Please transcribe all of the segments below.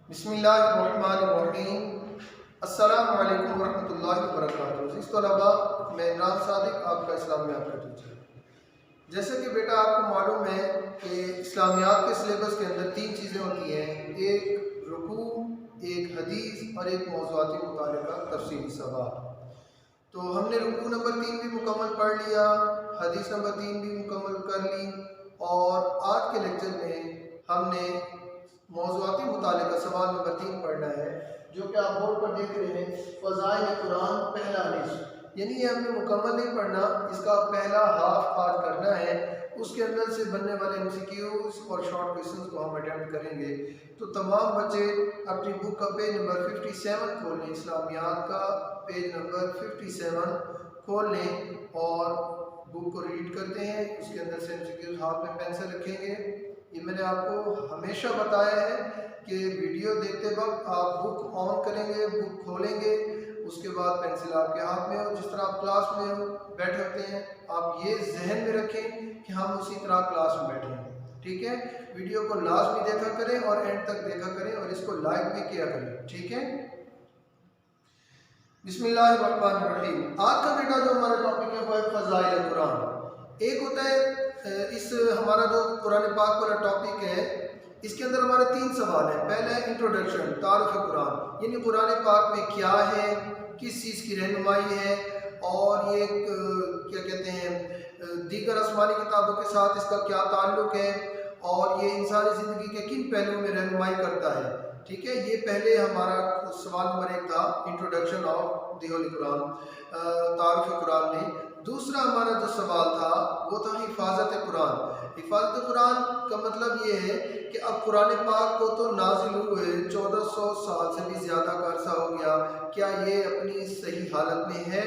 बिस्मिल्लाहिर्रहमानिर्रहीम। अस्सलामु अलैकुम वरहमतुल्लाहि वबरकातुहू। इस तलबा मैं इमरान सादिक आपका इस्लामियात का टीचर। जैसे कि बेटा आपको मालूम है कि इस्लामियात के सिलेबस के अंदर तीन चीज़ें होती हैं, एक रुकू, एक हदीस और एक मौज़ूआती मुताले का तफसीली सवाल। तो हमने रुकू नंबर 3 भी मुकम्मल पढ़ लिया, हदीस नंबर 3 भी मुकम्मल कर ली और आज के लेक्चर में हमने मौज़ूआती मुताले का सवाल नंबर 3 पढ़ना है, जो कि आप बोर्ड पर देख रहे हैं, फ़ज़ाइल कुरान पहला निस्फ़। यानी ये हमने मुकम्मल नहीं पढ़ना, इसका पहला हाफ आज करना है। उसके अंदर से बनने वाले MCQs और शॉर्ट क्वेश्चंस को हम अटेम्प्ट करेंगे। तो तमाम बच्चे अपनी बुक का पेज नंबर 57 खोल लें, इस्लामियात का पेज नंबर 57 खोल लें और बुक को रीड करते हैं। उसके अंदर से MCQs हाथ में पेन से रखेंगे। ये मैंने आपको हमेशा बताया है कि वीडियो देखते वक्त आप बुक ऑन करेंगे, बुक खोलेंगे, उसके बाद पेंसिल आपके हाथ में हो, जिस तरह आप क्लास में हो बैठे होते हैं, आप ये जहन में रखें कि हम उसी तरह क्लास में बैठे हैं। ठीक है, वीडियो को लाजमी देखा करें और एंड तक देखा करें और इसको लाइक भी किया करें। ठीक है, बिस्मिल्लाहिर्रहमानिर्रहीम। आज का बेटा जो हमारा टॉपिक है वो है फ़ज़ाइल कुरान। एक होता है इस हमारा जो कुरान पाक वाला टॉपिक है, इसके अंदर हमारे 3 सवाल हैं। पहला है इंट्रोडक्शन, तारुफ कुरान, यानी कुरान पाक में क्या है, किस चीज़ की रहनुमाई है और ये क्या कहते हैं दीगर आसमानी किताबों के साथ इसका क्या ताल्लुक़ है और ये इंसानी ज़िंदगी के किन पहलुओं में रहनुमाई करता है। ठीक है, ये पहले हमारा सवाल नंबर 1 था, introduction of the Holi Quran, तारुफ कुरान में। दूसरा हमारा जो सवाल था वो था हिफाजत कुरान। हिफाजत कुरान का मतलब ये है कि अब कुरान पाक को तो नाजिल हुए 1400 साल से भी ज़्यादा का अरसा हो गया, क्या ये अपनी सही हालत में है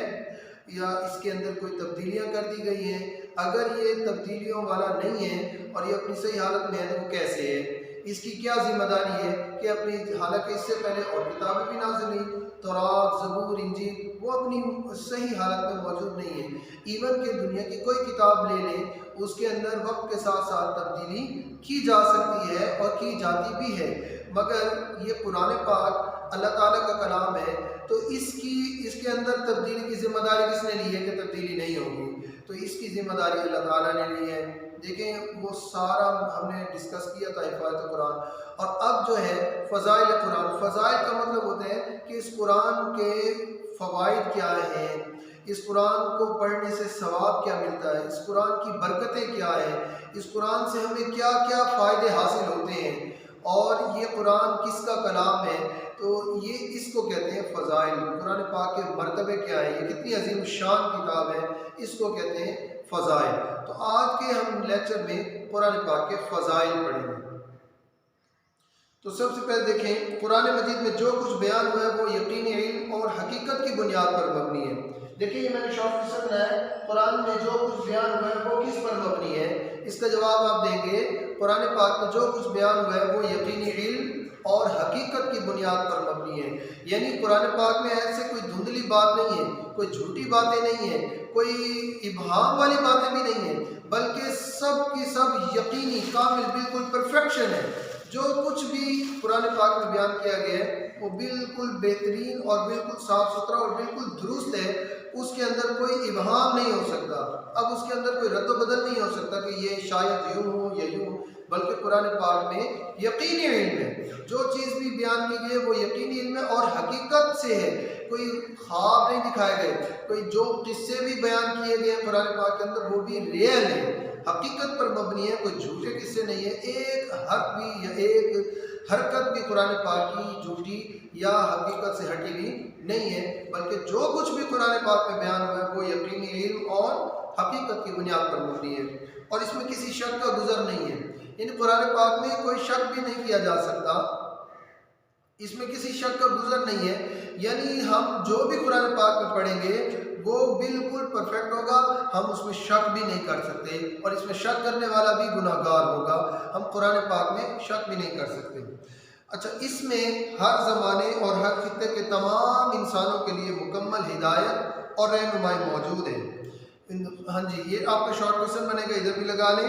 या इसके अंदर कोई तब्दीलियाँ कर दी गई हैं? अगर ये तब्दीलियों वाला नहीं है और ये अपनी सही हालत में है तो वो कैसे है, इसकी क्या जिम्मेदारी है कि अपनी, हालांकि इससे पहले और किताबें भी नाज़िल हुई, तौरात, ज़बूर, इंजील, वो अपनी सही हालत में मौजूद नहीं है। इवन कि दुनिया की कोई किताब ले लें, उसके अंदर वक्त के साथ साथ तब्दीली की जा सकती है और की जाती भी है, मगर ये कुरान पाक अल्लाह ताला का कलाम है, तो इसके अंदर तब्दीली की जिम्मेदारी किसने ली है कि तब्दीली नहीं होगी? तो इसकी जिम्मेदारी अल्लाह ताला ने ली है। देखें, वो सारा हमने डिस्कस किया था हिफाजत कुरान। और अब जो है फ़ज़ाइल कुरान, फ़ज़ाइल का मतलब होता है कि इस कुरान के फ़वाइद क्या हैं, इस कुरान को पढ़ने से सवाब क्या मिलता है, इस कुरान की बरकतें क्या हैं, इस कुरान से हमें क्या क्या फ़ायदे हासिल होते हैं और ये कुरान किसका कलाम है। तो ये इसको कहते हैं फ़ज़ाइल। कुरान पाक के मर्तबे क्या है, ये कितनी अजीम शान किताब है, इसको कहते हैं फ़ज़ाइल। तो आज के हम लेक्चर में कुरान पाक के फ़ज़ाइल पढ़ेंगे। तो सबसे पहले देखें, कुरान मजीद में जो कुछ बयान हुआ है वो यकीनी इल्म और हकीकत की बुनियाद पर मबनी है। देखिए, ये मैंने शॉर्ट क्वेश्चन बनाया है, कुरान में जो कुछ बयान हुआ है वो किस पर मबनी है? इसका जवाब आप देंगे, कुरान पाक में जो कुछ बयान हुआ है वो यकीनी इल्म और हकीकत की बुनियाद पर मबनी है। यानी कुरान पाक में ऐसे कोई धुंधली बात नहीं है, कोई झूठी बातें नहीं है, कोई इबहाम वाली बातें भी नहीं है, बल्कि सब की सब यकीनी, कामिल, बिल्कुल परफेक्शन है। जो कुछ भी कुरान पाक में बयान किया गया है वो बिल्कुल बेहतरीन और बिल्कुल साफ़ सुथरा और बिल्कुल दुरुस्त है। उसके अंदर कोई इबहाम नहीं हो सकता, अब उसके अंदर कोई रद्द बदल नहीं हो सकता कि ये शायद यूँ हो या यूँ, बल्कि कुरान पाक में यकीनी इल्म है। जो चीज़ भी बयान की गई है वो यकीनी इल्म है और हकीकत से है, कोई ख्वाब नहीं दिखाए गए, कोई जो किस्से भी बयान किए गए कुरान पाक के अंदर वो भी रियल है, हकीकत पर मबनी है, कोई झूठे किस्से नहीं है। एक हर्फ भी या एक हरकत भी कुरान पाक की झूठी या हकीकत से हटी हुई नहीं है, बल्कि जो कुछ भी कुरान पाक में बयान हुआ है वो यकीनी इल्म और हकीकत की बुनियाद पर मबनी है और इसमें किसी शक का गुजर नहीं है। इन कुरान पाक में कोई शक भी नहीं किया जा सकता, इसमें किसी शक का गुजर नहीं है। यानी हम जो भी कुरान पाक में पढ़ेंगे वो बिल्कुल परफेक्ट होगा, हम उसमें शक भी नहीं कर सकते और इसमें शक करने वाला भी गुनाहगार होगा। हम कुरान पाक में शक भी नहीं कर सकते। अच्छा, इसमें हर ज़माने और हर खित्ते के तमाम इंसानों के लिए मुकम्मल हिदायत और रहनुमाई मौजूद है। हाँ जी, ये आपका शॉर्ट क्वेश्चन बनेगा, इधर भी लगा लें।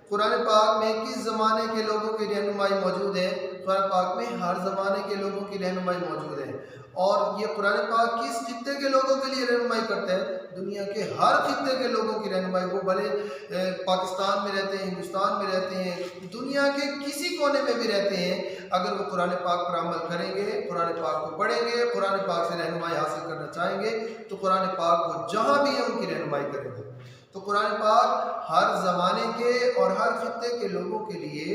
कुरान पाक में किस ज़माने के लोगों की रहनुमाई मौजूद है? कुरान पाक में हर ज़माने के लोगों की रहनुमाई मौजूद है। और ये कुरान पाक किस खित्ते के लोगों के लिए रहनुमाई करता है? दुनिया के हर खित्ते के लोगों की रहनुमाई। वो भले पाकिस्तान में रहते हैं, हिंदुस्तान में रहते हैं, दुनिया के किसी कोने में भी रहते हैं, अगर वो कुरान पाक पर अमल करेंगे, कुरान पाक को पढ़ेंगे, कुरान पाक से रहनुमाई हासिल करना चाहेंगे, तो कुरान पाक को जहाँ भी है उनकी रहनुमाई करेंगे। तो कुरान पाक हर ज़माने के और हर खित्ते के लोगों के लिए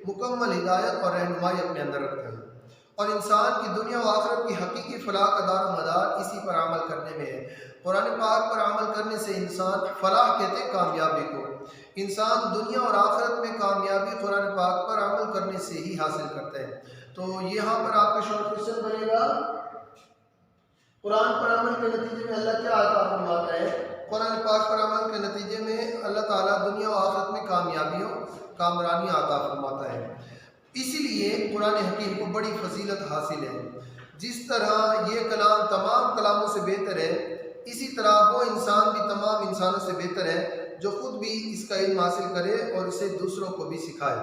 मुकम्मल हिदायत और रहनुमाई अपने अंदर रखता है। और इंसान की दुनिया व आखिरत की हकीकी फलाह का दार मदार इसी पर अमल करने में है। कुरान पाक पर अमल करने से इंसान फलाह कहते हैं कामयाबी को। इंसान दुनिया और आखिरत में कामयाबी कुरान पाक पर अमल करने से ही हासिल करता है। तो यहाँ पर आपका शॉर्ट क्वेश्चन बनेगा, कुरान पर अमल के नतीजे में अल्लाह क्या अता फरमाता है? कुरान पाक पर अमल के नतीजे में अल्लाह ताला दुनिया और आखिरत में कामयाबियों कामरानी अता फरमाता है। इसीलिए कुरान हकीम को बड़ी फजीलत हासिल है। जिस तरह ये कलाम तमाम कलामों से बेहतर है, इसी तरह वो इंसान भी तमाम इंसानों से बेहतर है जो खुद भी इसका इल्म हासिल करे और इसे दूसरों को भी सिखाए।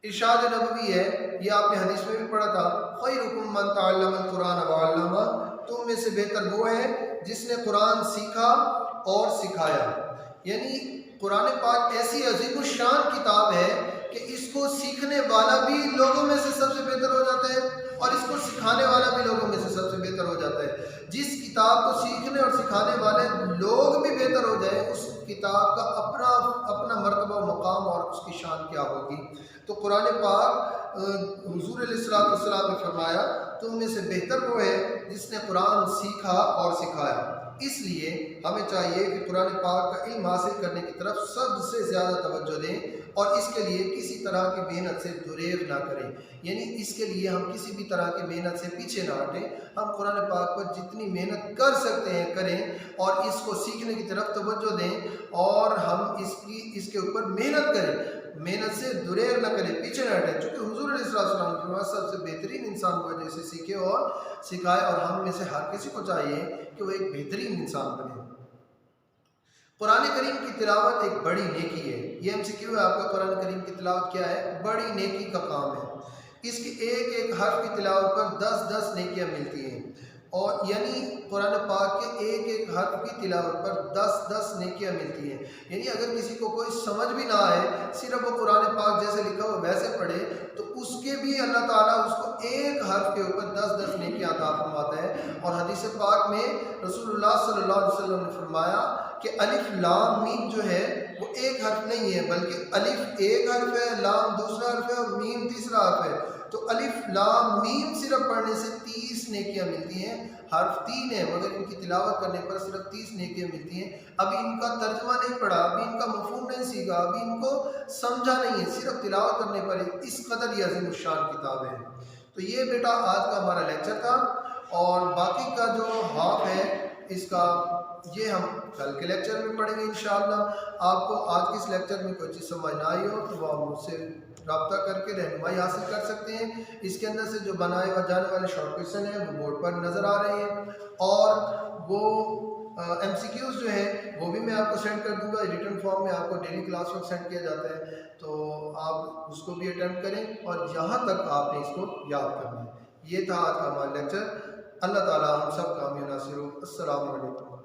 इरशाद नबवी है, ये आपने हदीस में भी पढ़ा था, खैरुकुम मन तअल्लमल कुरान व अल्लमा, तुम में से बेहतर वो है जिसने कुरान सीखा और सिखाया। यानी कुरान पाक ऐसी अजीम शान किताब है कि इसको सीखने वाला भी लोगों में से सबसे बेहतर हो जाता है और इसको सिखाने वाला भी लोगों में से सबसे बेहतर हो जाता है। जिस किताब को सीखने और सिखाने वाले लोग भी बेहतर हो जाए, उस किताब का अपना अपना मर्तबा मकाम और उसकी शान क्या होगी। तो कुरान पाक हुजूर अलैहिस्सलातु वस्सलाम ने फरमाया, तुम में से बेहतर वो है जिसने कुरान सीखा और सिखाया। इसलिए हमें चाहिए कि कुरान पाक का इल्म हासिल करने की तरफ सबसे ज़्यादा तवज्जो दें और इसके लिए किसी तरह की मेहनत से दुरेग ना करें। यानी इसके लिए हम किसी भी तरह की मेहनत से पीछे ना हटें। हम कुरान पाक पर जितनी मेहनत कर सकते हैं करें और इसको सीखने की तरफ तवज्जो दें और हम इसके ऊपर मेहनत करें, मेहनत से दुरेग ना करें, पीछे न हटें। चूँकि हुजूर अलैहिस्सलातु वस्सलाम सबसे बेहतरीन इंसान को जैसे सीखे और सिखाए, और हम में से हर किसी को चाहिए कि वो एक बेहतरीन इंसान बने। कुरान करीम की तिलावत एक बड़ी नेकी है। ये एमसीक्यू है आपका, कुरान करीम की तिलावत क्या है? बड़ी नेकी का काम है। इसकी एक एक हर्फ की तिलावत पर 10-10 नेकियां मिलती हैं। और यानी कुरान पाक के एक एक हर्फ की तिलावत पर 10-10 नेकियां मिलती हैं। यानी अगर किसी को कोई समझ भी ना आए, सिर्फ वो कुरान पाक जैसे लिखा हो वैसे पढ़े, तो उसके भी अल्लाह ताला उसको एक हर्फ के ऊपर 10-10 नेकियां अता फरमाता है। और हदीस पाक में रसूलुल्लाह सल्लल्लाहु अलैहि वसल्लम ने फरमाया कि अलिफ लाम मीम जो है वो एक हर्फ नहीं है, बल्कि अलिफ एक हर्फ है, लाम दूसरा हर्फ है और मीम तीसरा हर्फ है। तो अलिफ लाम मीम सिर्फ पढ़ने से 30 नेकियां मिलती हैं। हर्फ 3 है मगर इनकी तिलावत करने पर सिर्फ 30 नेकियां मिलती हैं। अभी इनका तर्जुमा नहीं पढ़ा, अभी इनका मफहूम नहीं सीखा, अभी इनको समझा नहीं है, सिर्फ तिलावत करने पर इस कदर ये अजीम शान किताब है। तो ये बेटा आज का हमारा लेक्चर था, और बाकी का जो हाफ है इसका ये हम कल के लेक्चर में पढ़ेंगे इंशाअल्लाह। आपको आज के इस लेक्चर में कोई चीज़ समझ ना आई हो तो वो आप मुझसे रब्ता करके रहनुमाई हासिल कर सकते हैं। इसके अंदर से जो बनाए जाने वाले शॉर्ट क्वेश्चन हैं वो बोर्ड पर नज़र आ रहे हैं, और वो MCQs जो है वो भी मैं आपको सेंड कर दूंगा। रिटर्न फॉर्म में आपको डेली क्लास वर्क सेंड किया जाता है, तो आप उसको भी अटेम्प्ट करें और यहाँ तक आपने इसको याद करना है। ये था आज का हमारा लेक्चर। अल्लाह ताला हम सब कामयाब नासिर हो। अस्सलामु अलैकुम।